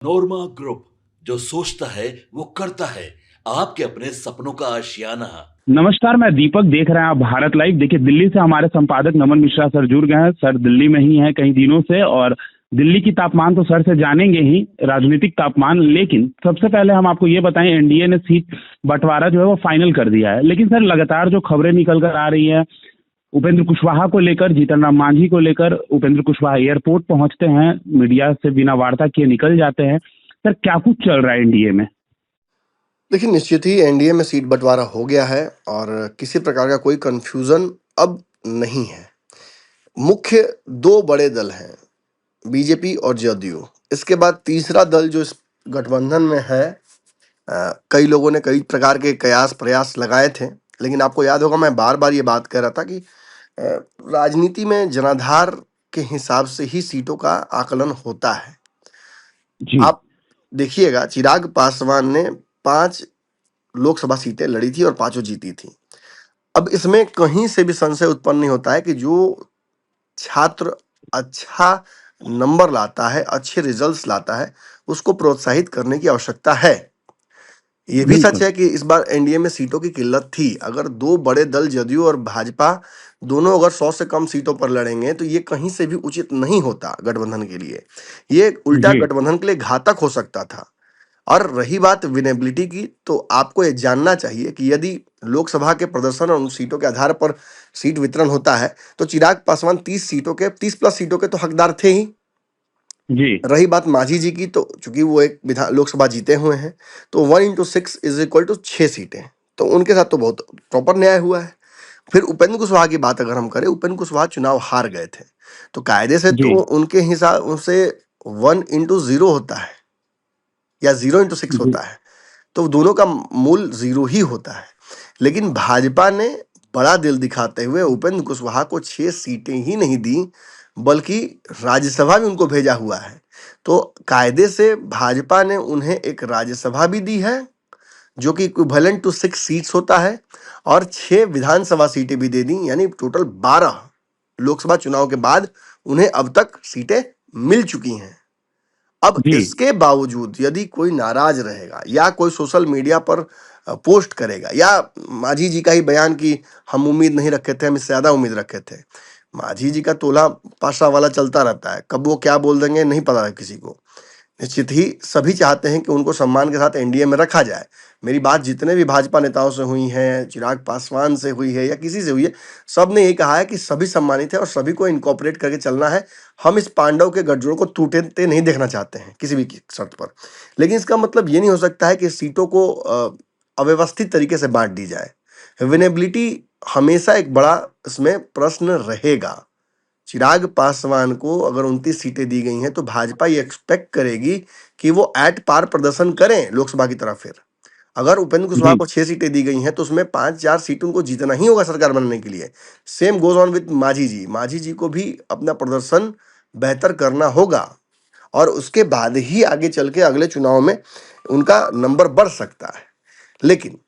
नोरमा group, जो सोचता है वो करता है। आपके अपने सपनों का आशियाना। नमस्कार, मैं दीपक। देख रहे हैं आप भारत लाइव। देखिए, दिल्ली से हमारे संपादक नमन मिश्रा सर जुड़ गए हैं। सर दिल्ली में ही हैं कई दिनों से, और दिल्ली की तापमान तो सर से जानेंगे ही, राजनीतिक तापमान। लेकिन सबसे पहले हम आपको ये बताएं, एनडीए ने सीट बंटवारा जो है वो फाइनल कर दिया है। लेकिन सर, लगातार जो खबरें निकल कर आ रही है उपेंद्र कुशवाहा को लेकर, जीतन राम मांझी को लेकर, उपेंद्र कुशवाहा एयरपोर्ट पहुंचते हैं, मीडिया से बिना वार्ता किए निकल जाते हैं। सर, क्या कुछ चल रहा है एनडीए में? देखिए, निश्चित ही एनडीए में सीट बंटवारा हो गया है और किसी प्रकार का कोई कंफ्यूजन अब नहीं है। मुख्य दो बड़े दल हैं, बीजेपी और जदयू। इसके बाद तीसरा दल जो इस गठबंधन में है, कई लोगों ने कई प्रकार के कयास प्रयास लगाए थे, लेकिन आपको याद होगा मैं बार बार ये बात कह रहा था कि राजनीति में जनाधार के हिसाब से ही सीटों का आकलन होता है। जी आप देखिएगा, चिराग पासवान ने 5 लोकसभा सीटें लड़ी थी और पांचों जीती थी। अब इसमें कहीं से भी संशय उत्पन्न नहीं होता है कि जो छात्र अच्छा नंबर लाता है, अच्छे रिजल्ट्स लाता है, उसको प्रोत्साहित करने की आवश्यकता है। ये भी सच बिल्कुल। है कि इस बार एनडीए में सीटों की किल्लत थी। अगर दो बड़े दल जदयू और भाजपा दोनों अगर 100 से कम सीटों पर लड़ेंगे तो ये कहीं से भी उचित नहीं होता गठबंधन के लिए। ये उल्टा जी गठबंधन के लिए घातक हो सकता था। और रही बात विनेबिलिटी की, तो आपको ये जानना चाहिए कि यदि लोकसभा के प्रदर्शन और उन सीटों के आधार पर सीट वितरण होता है तो चिराग पासवान 30 प्लस सीटों के तो हकदार थे ही। जी रही बात मांझी जी की, तो चूंकि वो एक विधान लोकसभा जीते हुए हैं, तो 1 into 6 इज इक्वल टू 6 सीटें, तो उनके साथ तो बहुत प्रॉपर न्याय हुआ है। फिर उपेंद्र कुशवाहा की बात अगर हम करें, उपेंद्र कुशवाहा चुनाव हार गए थे, तो कायदे से जी तो उनके हिसाब उनसे 1 into 0 होता है या 0 into 6 जी होता है, तो दोनों का मूल 0 ही होता है। लेकिन भाजपा ने बड़ा दिल दिखाते हुए उपेंद्र कुशवाहा को 6 सीटें ही नहीं दी, बल्कि राज्यसभा भी उनको भेजा हुआ है। तो कायदे से भाजपा ने उन्हें एक राज्यसभा भी दी है, जो कि इक्विवेलेंट टू 6 सीट्स होता है, और 6 विधानसभा सीटें भी दे दी, यानी टोटल 12 लोकसभा चुनाव के बाद उन्हें अब तक सीटें मिल चुकी हैं। अब जी इसके बावजूद यदि कोई नाराज रहेगा या कोई सोशल मीडिया पर पोस्ट करेगा, या मांझी जी का ही बयान कि हम उम्मीद नहीं रखे थे, हम इससे ज्यादा उम्मीद रखे थे। मांझी जी का तोला पाशा वाला चलता रहता है, कब वो क्या बोल देंगे नहीं पता है किसी को। निश्चित ही सभी चाहते हैं कि उनको सम्मान के साथ एनडीए में रखा जाए। मेरी बात जितने भी भाजपा नेताओं से हुई है, चिराग पासवान से हुई है या किसी से हुई है, सब ने यही कहा है कि सभी सम्मानित है और सभी को इनकॉर्पोरेट करके चलना है। हम इस पांडव के गठजोड़ को टूटते नहीं देखना चाहते हैं किसी भी शर्त पर। लेकिन इसका मतलब ये नहीं हो सकता है कि सीटों को अव्यवस्थित तरीके से बांट दी जाए। विनेबिलिटी हमेशा एक बड़ा इसमें प्रश्न रहेगा। चिराग पासवान को अगर 29 सीटें दी गई हैं, तो भाजपा ये एक्सपेक्ट करेगी कि वो एट पार प्रदर्शन करें लोकसभा की तरफ। फिर अगर उपेंद्र कुशवाहा जी को 6 सीटें दी गई हैं, तो उसमें 5-4 सीट उनको जीतना ही होगा सरकार बनाने के लिए। Same goes on with Manjhi ji को भी अपना प्रदर्शन बेहतर करना होगा, और उसके बाद ही आगे चल के अगले चुनाव में उनका नंबर बढ़ सकता है। लेकिन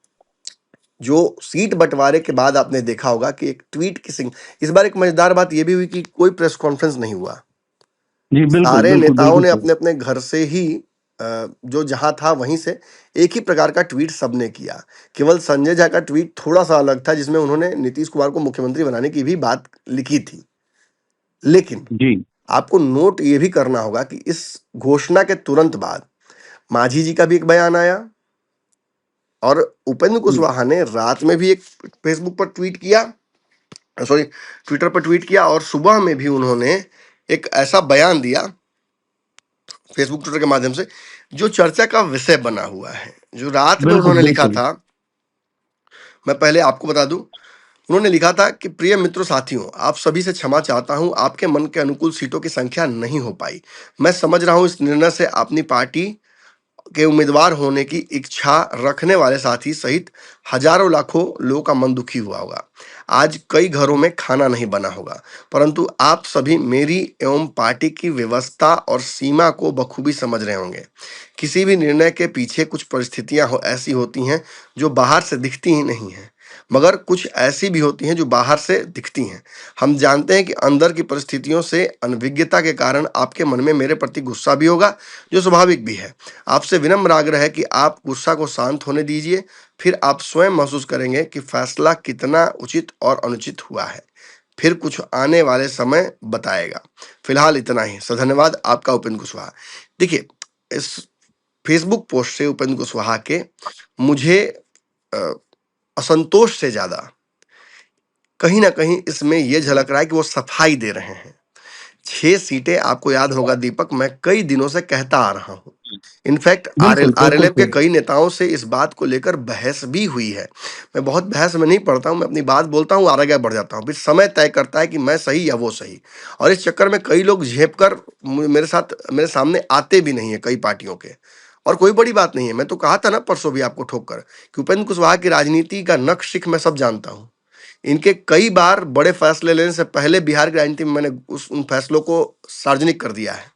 जो सीट बंटवारे के बाद आपने देखा होगा कि एक ट्वीट की इस बार एक मजेदार बात यह भी हुई कि कोई प्रेस कॉन्फ्रेंस नहीं हुआ। जी बिल्कुल सारे बिल्कुल नेताओं बिल्कुल ने सर। अपने अपने घर से ही जो जहां था वहीं से एक ही प्रकार का ट्वीट सबने किया। केवल संजय झा का ट्वीट थोड़ा सा अलग था, जिसमें उन्होंने नीतीश कुमार को मुख्यमंत्री बनाने की भी बात लिखी थी। लेकिन जी आपको नोट ये भी करना होगा कि इस घोषणा के तुरंत बाद मांझी जी का भी एक बयान आया, और उपेंद्र कुशवाहा ने रात में भी एक फेसबुक पर ट्वीट किया, सॉरी ट्विटर पर ट्वीट किया, और सुबह में भी उन्होंने एक ऐसा बयान दिया फेसबुक ट्विटर के माध्यम से, जो चर्चा का विषय बना हुआ है। जो रात में बिल्कुल उन्होंने लिखा बिल्कुल। था, मैं पहले आपको बता दूं। उन्होंने लिखा था कि प्रिय मित्रों साथियों, आप सभी से क्षमा चाहता हूं, आपके मन के अनुकूल सीटों की संख्या नहीं हो पाई। मैं समझ रहा हूं इस निर्णय से अपनी पार्टी के उम्मीदवार होने की इच्छा रखने वाले साथी सहित हजारों लाखों लोगों का मन दुखी हुआ होगा। आज कई घरों में खाना नहीं बना होगा, परंतु आप सभी मेरी एवं पार्टी की व्यवस्था और सीमा को बखूबी समझ रहे होंगे। किसी भी निर्णय के पीछे कुछ परिस्थितियां ऐसी होती हैं जो बाहर से दिखती ही नहीं है। मगर कुछ ऐसी भी होती हैं जो बाहर से दिखती हैं। हम जानते हैं कि अंदर की परिस्थितियों से अनभिज्ञता के कारण आपके मन में मेरे प्रति गुस्सा भी होगा, जो स्वाभाविक भी है। आपसे विनम्र आग्रह है कि आप गुस्सा को शांत होने दीजिए, फिर आप स्वयं महसूस करेंगे कि फैसला कितना उचित और अनुचित हुआ है। फिर कुछ आने वाले समय बताएगा। फिलहाल इतना ही। धन्यवाद आपका, उपेंद्र कुशवाहा। देखिए, इस फेसबुक पोस्ट से उपेंद्र कुशवाहा के मुझे अ, असंतोष से ज्यादा कहीं ना कहीं इसमें यह झलक रहा है कि वो सफाई दे रहे हैं। 6 सीटें, आपको याद होगा दीपक, मैं कई दिनों से कहता आ रहा हूं। इनफैक्ट बिल्कुल, बिल्कुल आरएलएफ के सही। कई नेताओं से इस बात को लेकर बहस भी हुई है। मैं बहुत बहस में नहीं पड़ता हूं, मैं अपनी बात बोलता हूं, आगे बढ़ जाता हूं, फिर समय तय करता है कि मैं सही या वो सही। और इस चक्कर में कई लोग झेप कर मेरे सामने आते भी नहीं है, कई पार्टियों के। और कोई बड़ी बात नहीं है। मैं तो कहा था ना परसों भी आपको ठोक कर कि उपेंद्र कुशवाहा की राजनीति का नक्श शिख मैं सब जानता हूं। इनके कई बार बड़े फैसले लेने से पहले बिहार की राजनीति में मैंने उन फैसलों को सार्वजनिक कर दिया है।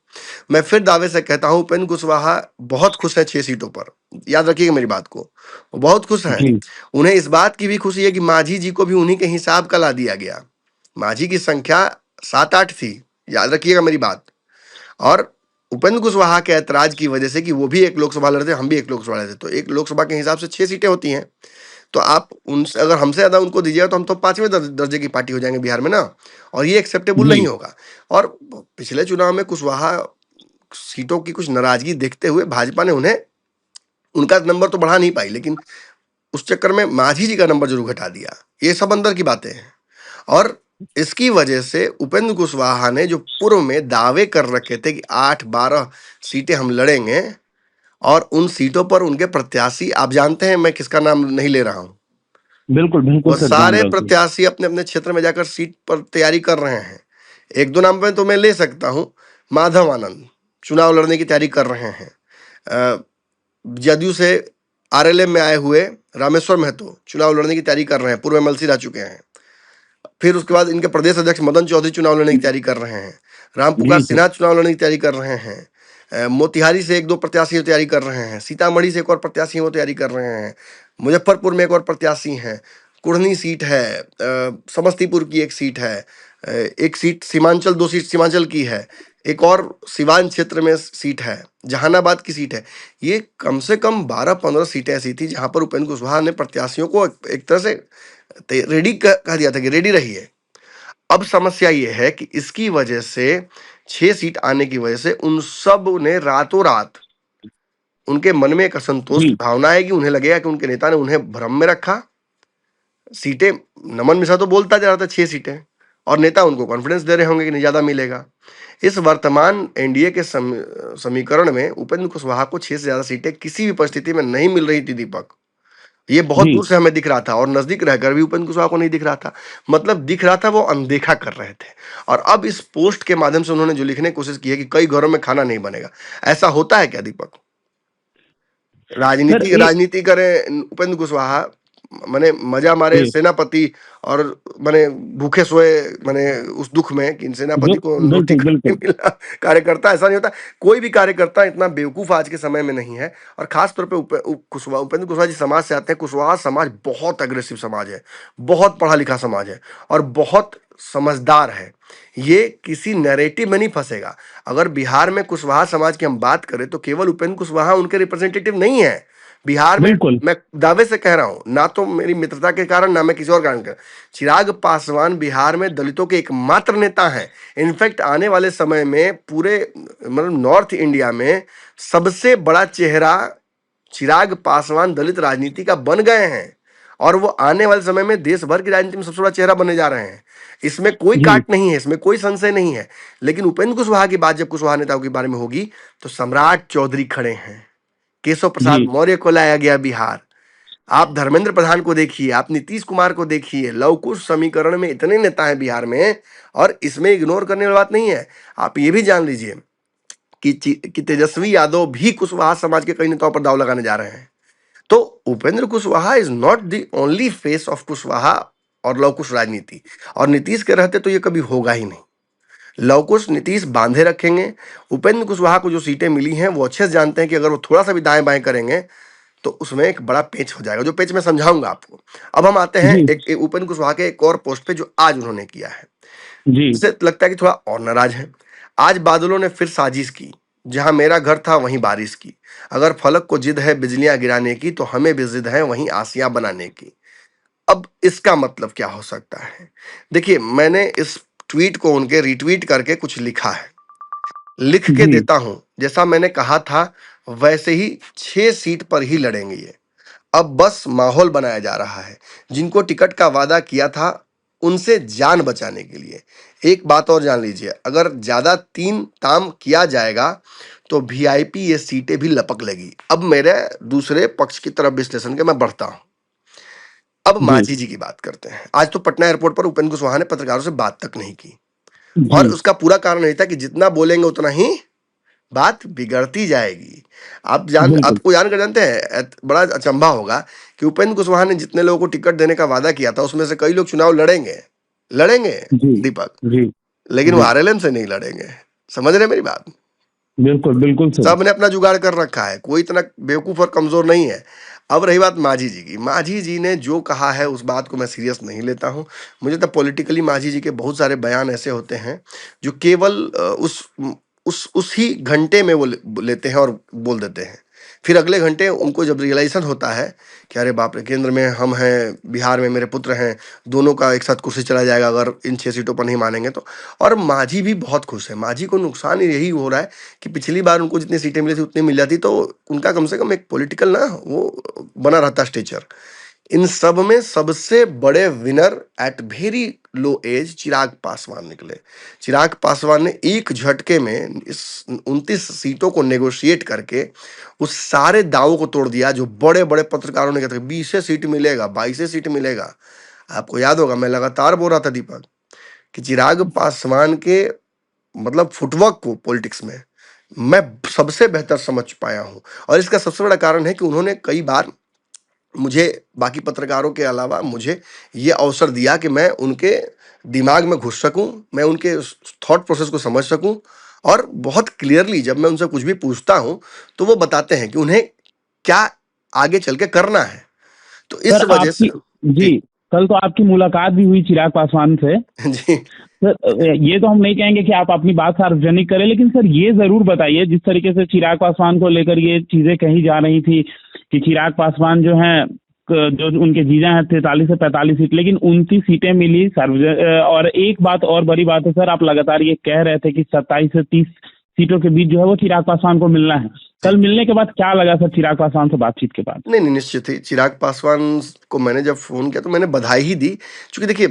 मैं फिर दावे से कहता हूं, उपेंद्र कुशवाहा बहुत खुश है 6 सीटों पर। याद रखिएगा मेरी बात को, वो बहुत खुश हैं। जी, उन्हें इस बात की भी खुशी है कि मांझी जी को भी उन्हीं के हिसाब का ला दिया गया। मांझी की संख्या 7-8 थी, याद रखिएगा मेरी बात। और उपेंद्र कुशवाहा के ऐतराज की वजह से कि वो भी एक लोकसभा लड़ते, हम भी एक लोकसभा लड़ते, तो एक लोकसभा के हिसाब से 6 सीटें होती हैं। तो आप उनसे, अगर हमसे ज्यादा उनको दीजिएगा तो हम तो 5वें दर्जे की पार्टी हो जाएंगे बिहार में ना। और ये एक्सेप्टेबल जी, नहीं होगा। और पिछले चुनाव में कुशवाहा सीटों की कुछ नाराजगी देखते हुए भाजपा ने उन्हें, उनका नंबर तो बढ़ा नहीं पाई, लेकिन उस चक्कर में मांझी जी का नंबर जरूर घटा दिया। ये सब अंदर की बातें हैं। और इसकी वजह से उपेंद्र कुशवाहा ने जो पूर्व में दावे कर रखे थे कि 8-12 सीटें हम लड़ेंगे, और उन सीटों पर उनके प्रत्याशी, आप जानते हैं मैं किसका नाम नहीं ले रहा हूं, बिल्कुल, बिल्कुल वो सर, जान सारे रहा हूँ सर। प्रत्याशी अपने अपने क्षेत्र में जाकर सीट पर तैयारी कर रहे हैं। एक दो नाम पे तो मैं ले सकता हूं। माधव आनंद चुनाव लड़ने की तैयारी कर रहे हैं। जदयू से आरएलएम में आए हुए रामेश्वर महतो चुनाव लड़ने की तैयारी कर रहे हैं, पूर्व एमएलसी रह चुके हैं। फिर उसके बाद इनके प्रदेश अध्यक्ष मदन चौधरी चुनाव लड़ने की तैयारी कर रहे हैं। रामपुकार जी सर, सिन्हा चुनाव लड़ने की तैयारी कर रहे हैं। मोतिहारी से एक दो प्रत्याशी तैयारी कर रहे हैं। सीतामढ़ी से एक और प्रत्याशी वो तैयारी कर रहे हैं। मुजफ्फरपुर में एक और प्रत्याशी हैं। कुढ़नी सीट है। समस्तीपुर की एक सीट है। एक सीट सीमांचल, 2 सीट सीमांचल की है। एक और सिवान क्षेत्र में सीट है। जहानाबाद की सीट है। ये कम से कम 12-15 सीटें ऐसी थी जहां पर उपेंद्र कुशवाहा ने प्रत्याशियों को एक तरह से रेडी कह दिया था कि रेडी रहिए। अब समस्या ये है कि इसकी वजह से 6 सीट आने की वजह से उन सब ने रातों रात, उनके मन में एक असंतोष की जी, भावना आएगी। उन्हें लगेगा कि उनके नेता ने उन्हें भ्रम में रखा। सीटें, नमन मिश्रा तो बोलता जा रहा था 6 सीटें, और नेता उनको कॉन्फिडेंस दे रहे होंगे कि नहीं ज्यादा मिलेगा। इस वर्तमान एनडीए के समीकरण में उपेंद्र कुशवाहा को 6 से ज्यादा सीटें किसी भी परिस्थिति में नहीं मिल रही थी दीपक। ये बहुत जी, दूर से हमें दिख रहा था, और नजदीक रहकर भी उपेंद्र कुशवाहा को नहीं दिख रहा था। मतलब दिख रहा था, वो अनदेखा कर रहे थे। और अब इस पोस्ट के माध्यम से उन्होंने जो लिखने की कोशिश की है कि कई घरों में खाना नहीं बनेगा। ऐसा होता है क्या दीपक? सर राजनीति ए राजनीति करें उपेंद्र कुशवाहा, माने मजा मारे जी, सेनापति, और माने भूखे सोए, माने उस दुख में कि जो सेनापति को रोटी बिल्कुल, का नहीं बिल्कुल। मिला। कार्यकर्ता ऐसा नहीं होता। कोई भी कार्यकर्ता इतना बेवकूफ आज के समय में नहीं है। और खास तौर पे उपेंद्र कुशवाहा जी समाज से आते हैं। कुशवाहा समाज बहुत अग्रेसिव समाज है, बहुत पढ़ा लिखा समाज है, और बहुत समझदार है। ये किसी नैरेटिव में नहीं फंसेगा। अगर बिहार में कुशवाहा समाज की हम बात करें तो केवल उपेंद्र कुशवाहा उनके रिप्रेजेंटेटिव नहीं है। बिहार में, बिल्कुल, मैं दावे से कह रहा हूं, ना तो मेरी मित्रता के कारण, ना मैं किसी और कारण कर, चिराग पासवान बिहार में दलितों के एकमात्र नेता हैं। इनफैक्ट आने वाले समय में पूरे, मतलब नॉर्थ इंडिया में सबसे बड़ा चेहरा चिराग पासवान दलित राजनीति का बन गए हैं। और वो आने वाले समय में देश भर की राजनीति में सबसे बड़ा चेहरा बनने जा रहे हैं। इसमें कोई जी, काट नहीं है, इसमें कोई संशय नहीं है। लेकिन उपेंद्र कुशवाहा की बात जब कुशवाहा नेताओं के बारे में होगी तो सम्राट चौधरी खड़े हैं। केशव प्रसाद जी, मौर्य को लाया गया बिहार। आप धर्मेंद्र प्रधान को देखिए, आप नीतीश कुमार को देखिए। लव कुश समीकरण में इतने नेता हैं बिहार में, और इसमें इग्नोर करने वाली बात नहीं है। आप ये भी जान लीजिए कि तेजस्वी यादव भी कुशवाहा समाज के कई नेताओं पर दाव लगाने जा रहे हैं। तो Upendra Kushwaha is not the only face of Kushwaha और लव कुश राजनीति। और नीतीश के रहते तो ये कभी होगा ही नहीं। लव कुश नीतीश बांधे रखेंगे। उपेंद्र कुशवाहा को जो सीटें मिली हैं वो अच्छे से जानते हैं कि अगर वो थोड़ा सा भी दाएं बाएं करेंगे तो उसमें एक बड़ा पेच हो जाएगा, जो पेच मैं समझाऊंगा आपको। अब हम आते हैं जी एक उपेंद्र कुशवाहा के एक और पोस्ट पे जो आज उन्होंने किया है, जी इससे लगता है कि थोड़ा और नाराज है। आज बादलों ने फिर साजिश की, जहां मेरा घर था वहीं बारिश की। अगर फलक को जिद है बिजलियां गिराने की, तो हमें भी जिद है वहीं आसियां बनाने की। अब इसका मतलब क्या हो सकता है? देखिए, मैंने इस ट्वीट को उनके रीट्वीट करके कुछ लिखा है, लिख के जी देता हूं। जैसा मैंने कहा था वैसे ही 6 सीट पर ही लड़ेंगे ये। अब बस माहौल बनाया जा रहा है। जिनको टिकट का वादा किया था उनसे जान बचाने के लिए। एक बात और जान लीजिए, अगर ज्यादा तीन ताम किया जाएगा तो वीआईपी ये सीटें भी लपक लेगी। अब मेरे दूसरे पक्ष की तरफ विश्लेषण के मैं बढ़ता हूं। अब जी मांझी जी की बात करते हैं। आज तो पटना एयरपोर्ट पर उपेंद्र कुशवाहा ने पत्रकारों से बात तक नहीं की, जी और उसका पूरा कारण यही था कि जितना बोलेंगे उतना ही बात बिगड़ती जाएगी। बिल्कुल आपको जानकर जानते हैं, बड़ा अचंभा होगा कि उपेंद्र कुशवाहा ने जितने लोगों को टिकट देने का वादा किया था उसमें से कई लोग चुनाव लड़ेंगे, लड़ेंगे जी दीपक, जी लेकिन वो जी आरएलएम से नहीं लड़ेंगे। समझ रहे हैं मेरी बात? बिल्कुल बिल्कुल सही। सबने अपना जुगाड़ कर रखा है, कोई इतना बेवकूफ और कमजोर नहीं है। अब रही बात मांझी जी की, मांझी जी ने जो कहा है उस बात को मैं सीरियस नहीं लेता हूं। मुझे तो पॉलिटिकली मांझी जी के बहुत सारे बयान ऐसे होते हैं जो केवल उसी घंटे में वो लेते हैं और बोल देते हैं। फिर अगले घंटे उनको जब रियलाइजेशन होता है कि अरे बाप रे, केंद्र में हम हैं, बिहार में मेरे पुत्र हैं, दोनों का एक साथ कुर्सी चला जाएगा अगर इन 6 सीटों पर नहीं मानेंगे तो। और मांझी भी बहुत खुश है। मांझी को नुकसान यही हो रहा है कि पिछली बार उनको जितनी सीटें मिली थी उतनी मिल जाती तो उनका कम से कम एक पॉलिटिकल ना वो बना रहता स्टेचर। इन सब में सबसे बड़े winner at very low age Chirag Paswan निकले। चिराग पासवान ने एक झटके में इस 29 सीटों को नेगोशिएट करके उस सारे दावों को तोड़ दिया जो बड़े बड़े पत्रकारों ने कहते 20 सीट मिलेगा, 22 सीट मिलेगा। आपको याद होगा, मैं लगातार बोल रहा था दीपक कि चिराग पासवान के मतलब फुटवर्क को पॉलिटिक्स में मैं सबसे बेहतर समझ पाया हूं। और इसका सबसे बड़ा कारण है कि उन्होंने कई बार मुझे, बाकी पत्रकारों के अलावा मुझे ये अवसर दिया कि मैं उनके दिमाग में घुस सकूं, मैं उनके थॉट प्रोसेस को समझ सकूं। और बहुत क्लियरली जब मैं उनसे कुछ भी पूछता हूं तो वो बताते हैं कि उन्हें क्या आगे चल के करना है। तो इस सर वजह से आपकी जी, जी कल तो आपकी मुलाकात भी हुई चिराग पासवान से। जी सर ये तो हम नहीं कहेंगे कि आप अपनी बात सार्वजनिक करें, लेकिन सर ये जरूर बताइए, जिस तरीके से चिराग पासवान को लेकर ये चीजें कही जा रही थी कि चिराग पासवान जो हैं जो उनके जीजा हैं 43 से 45 सीट, लेकिन 29 सीटें मिली और एक बात और बड़ी बात है सर, आप लगातार ये कह रहे थे कि 27 से 30 सीटों के बीच जो है वो चिराग पासवान को मिलना है। जी कल मिलने के बाद क्या लगा सर, चिराग पासवान से बातचीत के बाद? नहीं नहीं, निश्चित ही चिराग पासवान को मैंने जब फोन किया तो मैंने बधाई ही दी। क्योंकि देखिए,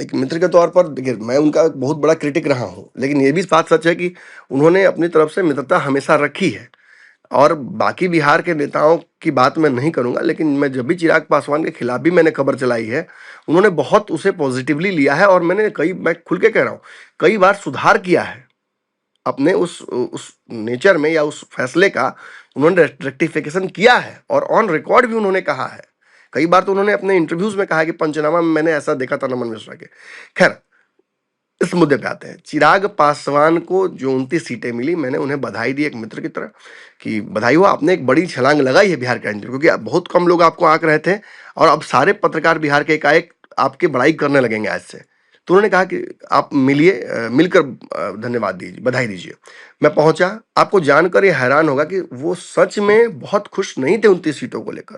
एक मित्र के तौर पर देखिए मैं उनका बहुत बड़ा क्रिटिक रहा हूं, लेकिन ये भी बात सच है कि उन्होंने अपनी तरफ से मित्रता हमेशा रखी है। और बाकी बिहार के नेताओं की बात मैं नहीं करूंगा, लेकिन मैं जब भी चिराग पासवान के खिलाफ भी मैंने खबर चलाई है, उन्होंने बहुत उसे पॉजिटिवली लिया है। और मैं खुल के कह रहा हूँ, कई बार सुधार किया है अपने उस नेचर में या उस फैसले का उन्होंने रेक्टिफिकेशन किया है, और ऑन रिकॉर्ड भी उन्होंने कहा है। कई बार तो उन्होंने अपने इंटरव्यूज में कहा है कि पंचनामा में मैंने ऐसा देखा था नमन मिश्रा के। खैर, इस मुद्दे पे आते हैं। चिराग पासवान को जो 29 सीटें मिली, मैंने उन्हें बधाई दी एक मित्र की तरह कि बधाई हो, आपने एक बड़ी छलांग लगाई है बिहार के अंदर, क्योंकि बहुत कम लोग आपको आंक रहे थे और अब सारे पत्रकार बिहार के एकाएक आपकी बड़ाई करने लगेंगे आज से। तो उन्होंने कहा कि आप मिलिए, मिलकर धन्यवाद दीजिए, बधाई दीजिए। मैं पहुंचा, आपको जानकर ये हैरान होगा कि वो सच में बहुत खुश नहीं थे 29 सीटों को लेकर।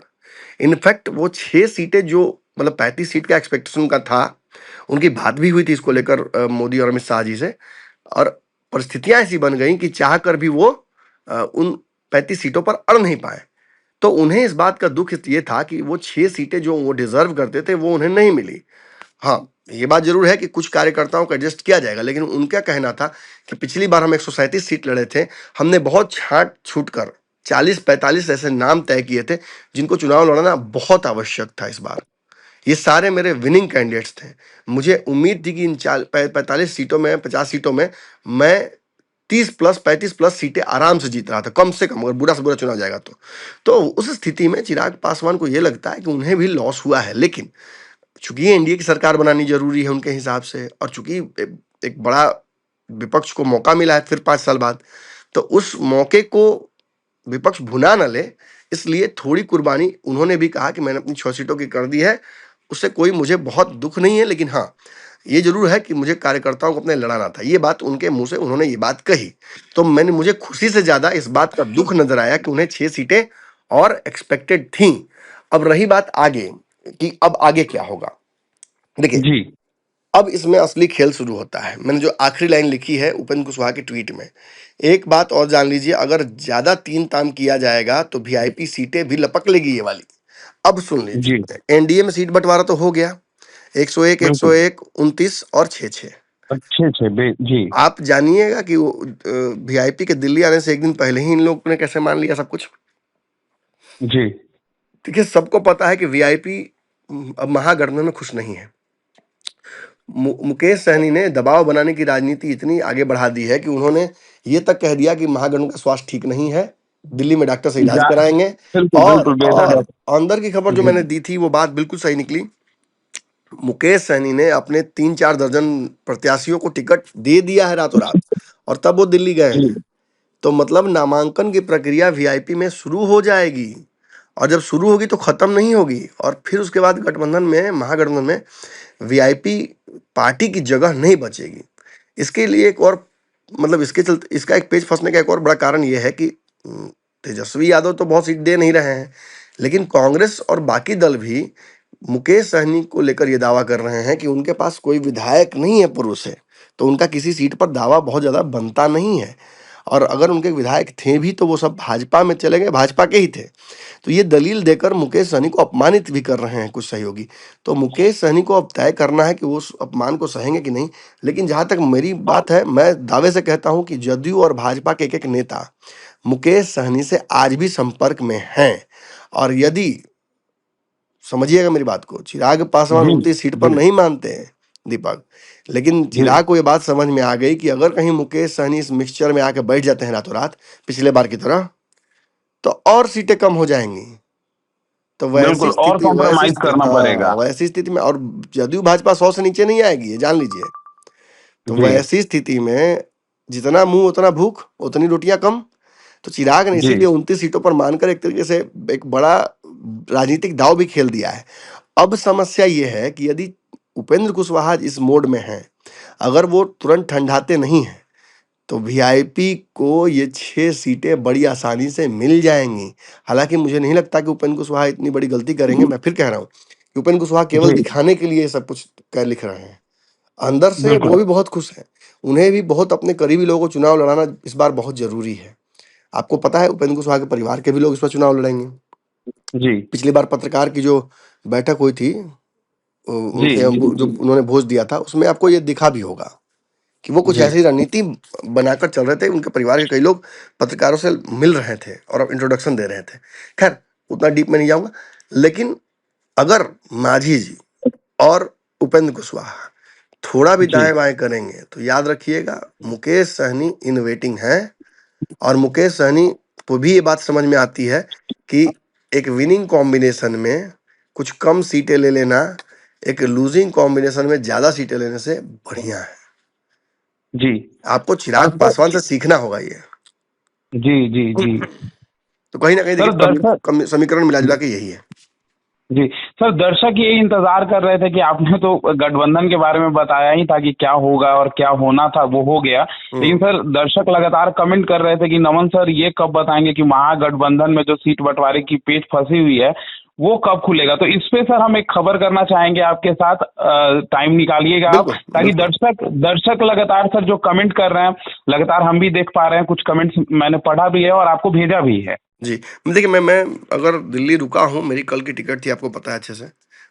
इनफैक्ट वो 6 सीटें जो मतलब 35 सीट का एक्सपेक्टेशन का था, उनकी बात भी हुई थी इसको लेकर मोदी और अमित शाह जी से। और परिस्थितियां ऐसी बन गई कि चाह कर भी वो उन 35 सीटों पर अड़ नहीं पाए। तो उन्हें इस बात का दुख ये था कि वो 6 सीटें जो वो डिजर्व करते थे वो उन्हें नहीं मिली। हाँ, ये बात जरूर है कि कुछ कार्यकर्ताओं को एडजस्ट किया जाएगा, लेकिन उनका कहना था कि पिछली बार हम 137 सीट लड़े थे, हमने बहुत छांट छूट कर 40-45 ऐसे नाम तय किए थे जिनको चुनाव लड़ना बहुत आवश्यक था इस बार। ये सारे मेरे विनिंग कैंडिडेट्स थे। मुझे उम्मीद थी कि इन 45 सीटों में, 50 सीटों में मैं 30+, 35+ सीटें आराम से जीत रहा था, कम से कम, अगर बुरा से बुरा चुनाव जाएगा तो उस स्थिति में चिराग पासवान को यह लगता है कि उन्हें भी लॉस हुआ है। लेकिन चूंकि एनडीए की सरकार बनानी जरूरी है उनके हिसाब से, और चूंकि एक बड़ा विपक्ष को मौका मिला है फिर 5 साल बाद, तो उस मौके को विपक्ष भुना न ले, इसलिए थोड़ी कुर्बानी उन्होंने भी कहा कि मैंने अपनी 6 सीटों की कर दी है, उससे कोई मुझे बहुत दुःख नहीं है, लेकिन हाँ, ये ज़रूर है कि मुझे कार्यकर्ताओं को अपने लड़ाना था। ये बात उनके मुँह से उन्होंने ये बात कही। तो मुझे खुशी से ज़्यादा इस बात का दुःख नज़र आया कि उन्हें 6 सीटें और एक्सपेक्टेड थीं। अब रही बात आगे कि अब आगे क्या होगा? देखिए, जी अब इसमें असली खेल शुरू होता है। मैंने जो आखिरी लाइन लिखी है उपेंद्र कुशवाहा के ट्वीट में, एक बात और जान लीजिए, अगर ज़्यादा तीन ताम किया जाएगा तो वीआईपी सीटें भी लपक लेगी ये वाली। अब सुन जी लीजिए, एनडीए में सीट बंटवारा तो हो गया, 101, बिल्कुल 101, 29 और 6-6। अच्छे अच्छे जी आप जानिएगा कि वो वीआईपी के दिल्ली आने से एक दिन पहले ही इन लोगों ने कैसे मान लिया सब कुछ। जी देखिए, सबको पता है कि वीआईपी अब महागठबंधन में खुश नहीं है। मुकेश सहनी ने दबाव बनाने की राजनीति इतनी आगे बढ़ा दी है कि उन्होंने ये तक कह दिया कि महागठबंधन का स्वास्थ्य ठीक नहीं है, दिल्ली में डॉक्टर से इलाज जा कराएंगे। बिल्कुल बिल्कुल बेहद और अंदर की खबर जो जी मैंने दी थी वो बात बिल्कुल सही निकली। मुकेश सहनी ने अपने 3-4 दर्जन प्रत्याशियों को टिकट दे दिया है रातों रात, और तब वो दिल्ली गए जी हैं। तो मतलब नामांकन की प्रक्रिया वीआईपी में शुरू हो जाएगी, और जब शुरू होगी तो खत्म नहीं होगी, और फिर उसके बाद गठबंधन में, महागठबंधन में वीआईपी पार्टी की जगह नहीं बचेगी। इसके लिए एक और, मतलब इसके चलते इसका एक पेच फंसने का एक और बड़ा कारण यह है कि तेजस्वी यादव तो बहुत सीट दे नहीं रहे हैं, लेकिन कांग्रेस और बाकी दल भी मुकेश सहनी को लेकर ये दावा कर रहे हैं कि उनके पास कोई विधायक नहीं है पूर्व से, तो उनका किसी सीट पर दावा बहुत ज़्यादा बनता नहीं है। और अगर उनके विधायक थे भी तो वो सब भाजपा में चले गए, भाजपा के ही थे। तो ये दलील देकर मुकेश सहनी को अपमानित भी कर रहे हैं कुछ सहयोगी। तो मुकेश सहनी को अब तय करना है कि वो उस अपमान को सहेंगे कि नहीं। लेकिन जहाँ तक मेरी बात है, मैं दावे से कहता हूँ कि जदयू और भाजपा के एक-एक नेता मुकेश सहनी से आज भी संपर्क में हैं। और यदि, समझिएगा मेरी बात को, चिराग पासवान जी उतनी सीट पर जी नहीं मानते हैं दीपक, लेकिन जी चिराग को ये बात समझ में आ गई कि अगर कहीं मुकेश सहनी इस मिक्सचर में आके बैठ जाते हैं रातों रात पिछले बार की तरह, तो और सीटें कम हो जाएंगी। तो बिल्कुल और कॉम्प्रोमाइज करना हाँ, पड़ेगा वैसी स्थिति में, और जदयू भाजपा 100 से नीचे नहीं आएगी, ये जान लीजिए। तो जी वैसी स्थिति में जितना मुंह उतना भूख, उतनी रोटियां कम। तो चिराग ने जी इसीलिए 29 सीटों पर मानकर एक तरीके से एक बड़ा राजनीतिक दाव भी खेल दिया है। अब समस्या ये है कि यदि उपेंद्र कुशवाहा इस मोड में हैं, अगर वो तुरंत ठंडाते नहीं हैं, तो वीआईपी को ये 6 सीटें बड़ी आसानी से मिल जाएंगी। हालांकि मुझे नहीं लगता कि उपेंद्र कुशवाहा इतनी बड़ी गलती करेंगे। मैं फिर कह रहा हूँ कि उपेंद्र कुशवाहा केवल जी दिखाने के लिए ये सब कुछ कर लिख रहे हैं, अंदर से बिल्कुल वो भी बहुत खुश हैं। उन्हें भी बहुत अपने करीबी लोगों को चुनाव लड़ाना इस बार बहुत जरूरी है। आपको पता है उपेंद्र कुशवाहा के परिवार के भी लोग इस बार चुनाव लड़ेंगे। जी पिछली बार पत्रकार की जो बैठक हुई थी, जी उनके जी जो उन्होंने भोज दिया था, उसमें आपको ये दिखा भी होगा कि वो कुछ जी ऐसी रणनीति बनाकर चल रहे थे। उनके परिवार के कई लोग पत्रकारों से मिल रहे थे और अब इंट्रोडक्शन दे रहे थे। खैर, उतना डीप में नहीं जाऊंगा, लेकिन अगर माझी जी और उपेंद्र कुशवाहा थोड़ा भी जी दाएं बाएं करेंगे तो याद रखिएगा, मुकेश सहनी इन वेटिंग है। और मुकेश सहनी को भी ये बात समझ में आती है कि एक विनिंग कॉम्बिनेशन में कुछ कम सीटें ले लेना एक लूजिंग कॉम्बिनेशन में ज्यादा सीटें लेने से बढ़िया है। जी आपको और चिराग सर पासवान से सीखना होगा ये। जी जी जी तो कहीं ना कहीं सर देखिए, दर्शक समीकरण मिला जुला के यही है। जी सर दर्शक ये इंतजार कर रहे थे कि आपने तो गठबंधन के बारे में बताया ही था कि क्या होगा और क्या होना था वो हो गया, लेकिन हम्म सर दर्शक लगातार कमेंट कर रहे थे कि नमन सर ये कब बताएंगे कि महागठबंधन में जो सीट बंटवारे की पेच फंसी हुई है वो कब खुलेगा। तो इस पे सर हम एक खबर करना चाहेंगे आपके साथ, टाइम निकालिएगा आप, बिल्कुल ताकि बिल्कुल। दर्शक दर्शक लगातार सर जो कमेंट कर रहे हैं, लगातार हम भी देख पा रहे हैं, कुछ कमेंट्स मैंने पढ़ा भी है और आपको भेजा भी है। जी, देखिए, मैं अगर दिल्ली रुका हूँ, मेरी कल की टिकट थी, आपको पता है अच्छे से।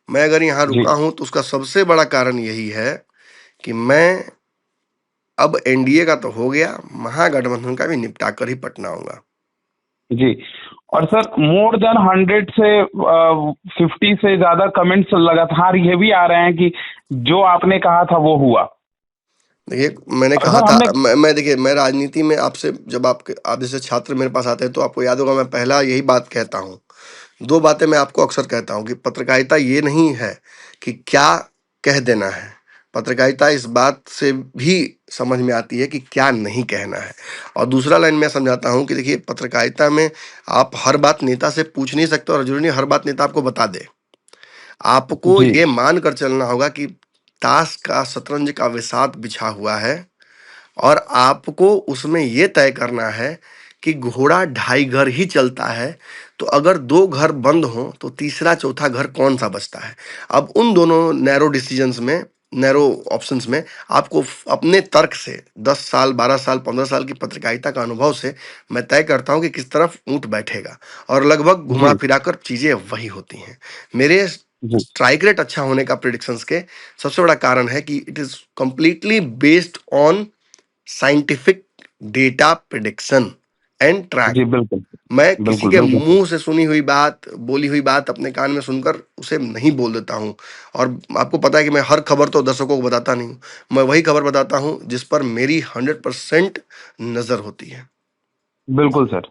मैं अगर यहाँ जी रुका हूँ तो उसका सबसे बड़ा कारण यही है कि मैं अब एनडीए का तो हो गया, महागठबंधन का भी निपटा कर ही पटना आऊंगा। जी और सर मोर देन 100 से 50 से ज्यादा कमेंट्स लगातार ये भी आ रहे हैं कि जो आपने कहा था वो हुआ। देखिए, मैंने और कहा सर था, हमने मैं देखिए, मैं राजनीति में आपसे, जब आप जैसे छात्र मेरे पास आते हैं तो आपको याद होगा, मैं पहला यही बात कहता हूँ। दो बातें मैं आपको अक्सर कहता हूँ कि पत्रकारिता ये नहीं है कि क्या कह देना है, पत्रकारिता इस बात से भी समझ में आती है कि क्या नहीं कहना है। और दूसरा लाइन मैं समझाता हूँ कि देखिए, पत्रकारिता में आप हर बात नेता से पूछ नहीं सकते और जरूरी नहीं हर बात नेता आपको बता दे। आपको जी ये मान कर चलना होगा कि ताश का शतरंज का विसात बिछा हुआ है और आपको उसमें ये तय करना है कि घोड़ा ढाई घर ही चलता है, तो अगर 2 घर बंद हों तो तीसरा चौथा घर कौन-सा बचता है? अब उन दोनों नैरो डिसीजंस में, नैरो ऑप्शंस में आपको अपने तर्क से 10 साल, 12 साल, 15 साल की पत्रकारिता का अनुभव से मैं तय करता हूँ कि किस तरफ ऊँट बैठेगा और लगभग जी घुमा-फिरा कर चीज़ें वही होती हैं। मेरे जी स्ट्राइक रेट अच्छा होने का प्रेडिक्शंस के सबसे बड़ा कारण है कि it is completely based on scientific data prediction and track. जी बिल्कुल मैं किसी बिल्कुल के बिल्कुल मुंह से सुनी हुई बात, बोली हुई बात अपने कान में सुनकर उसे नहीं बोल देता हूँ। और आपको पता है कि मैं हर खबर तो दर्शकों को बताता नहीं हूँ। मैं वही खबर बताता हूँ जिस पर मेरी 100% नजर होती है। बिल्कुल सर।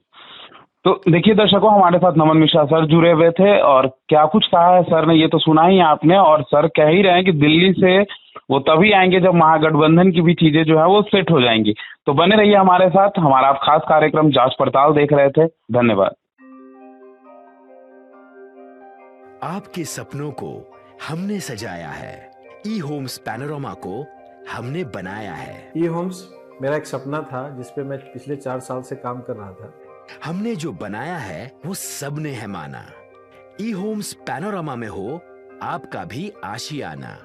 तो देखिए दर्शकों, हमारे साथ नमन मिश्रा सर जुड़े हुए थे और क्या कुछ कहा है सर ने ये तो सुना ही आपने। और सर कह ही रहे हैं कि दिल्ली से वो तभी आएंगे जब महागठबंधन की भी चीजें जो है वो सेट हो जाएंगी। तो बने रहिए हमारे साथ। हमारा आप खास कार्यक्रम जांच पड़ताल देख रहे थे। धन्यवाद। आपके सपनों को हमने सजाया है, ई होम्स पैनोरामा को हमने बनाया है। ई होम्स मेरा एक सपना था जिस पे मैं पिछले 4 साल से काम कर रहा था। हमने जो बनाया है वो सबने है माना। ई होम्स पैनोरामा में हो आपका भी आशियाना।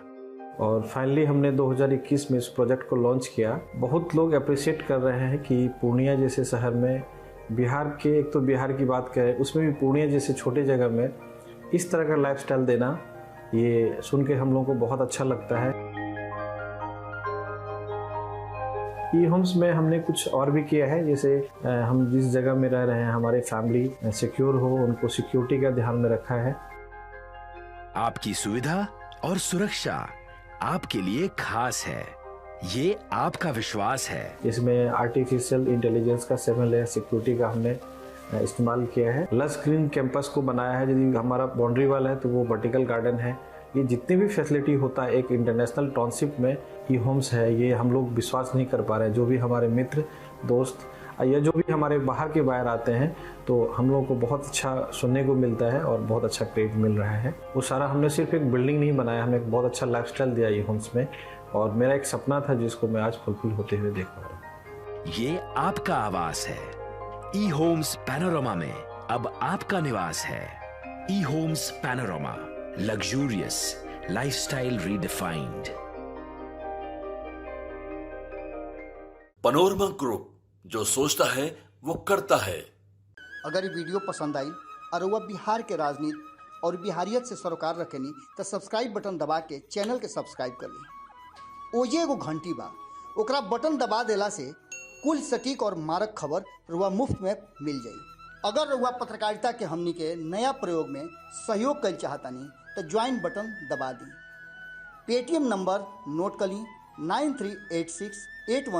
और फाइनली हमने 2021 में इस प्रोजेक्ट को लॉन्च किया। बहुत लोग अप्रिशिएट कर रहे हैं कि पूर्णिया जैसे शहर में, बिहार के, एक तो बिहार की बात करें उसमें भी पूर्णिया जैसे छोटे जगह में इस तरह का लाइफस्टाइल देना, ये सुन के हम लोगों को बहुत अच्छा लगता है। ई होम्स में हमने कुछ और भी किया है, जैसे हम जिस जगह में रह रहे हैं हमारे फैमिली सिक्योर हो, उनको सिक्योरिटी का ध्यान में रखा है। आपकी सुविधा और सुरक्षा आपके लिए खास है, ये आपका विश्वास है। इसमें आर्टिफिशियल इंटेलिजेंस का 7 लेयर सिक्योरिटी का हमने इस्तेमाल किया है। लस ग्रीन कैंपस को बनाया है। यदि हमारा बाउंड्री वाल है तो वो वर्टिकल गार्डन है। ये जितनी भी फैसिलिटी होता है एक इंटरनेशनल टाउनशिप में ई होम्स है, ये हम लोग विश्वास नहीं कर पा रहे हैं। जो भी हमारे मित्र, दोस्त या जो भी हमारे बाहर के बाहर आते हैं तो हम लोगों को बहुत अच्छा सुनने को मिलता है और बहुत अच्छा क्रेडिट मिल रहा है। वो सारा हमने सिर्फ एक बिल्डिंग नहीं बनाया, हमने एक बहुत अच्छा लाइफस्टाइल दिया ई होम्स में। और मेरा एक सपना था जिसको मैं आज फुलफिल होते हुए देख पा रहा हूँ। ये आपका आवास है। ई होम्स पैनोरामा में अब आपका निवास है। E homes Panorama, luxurious lifestyle redefined. Panorama group, जो सोचता है वो करता है। अगर ये वीडियो पसंद आई और वह बिहार के राजनीति और बिहारियत से सरोकार रखेनी तो सब्सक्राइब बटन दबा के चैनल के सब्सक्राइब कर ली। ओजे एगो घंटी बा, ओकरा बटन दबा देला से कुल सटीक और मारक खबर रुआ मुफ्त में मिल जाई। अगर रुआ पत्रकारिता के हमनी के नया प्रयोग में सहयोग कर चाहतानी तो ज्वाइन बटन दबा दी। पेटीएम नंबर नोट कर ली 938681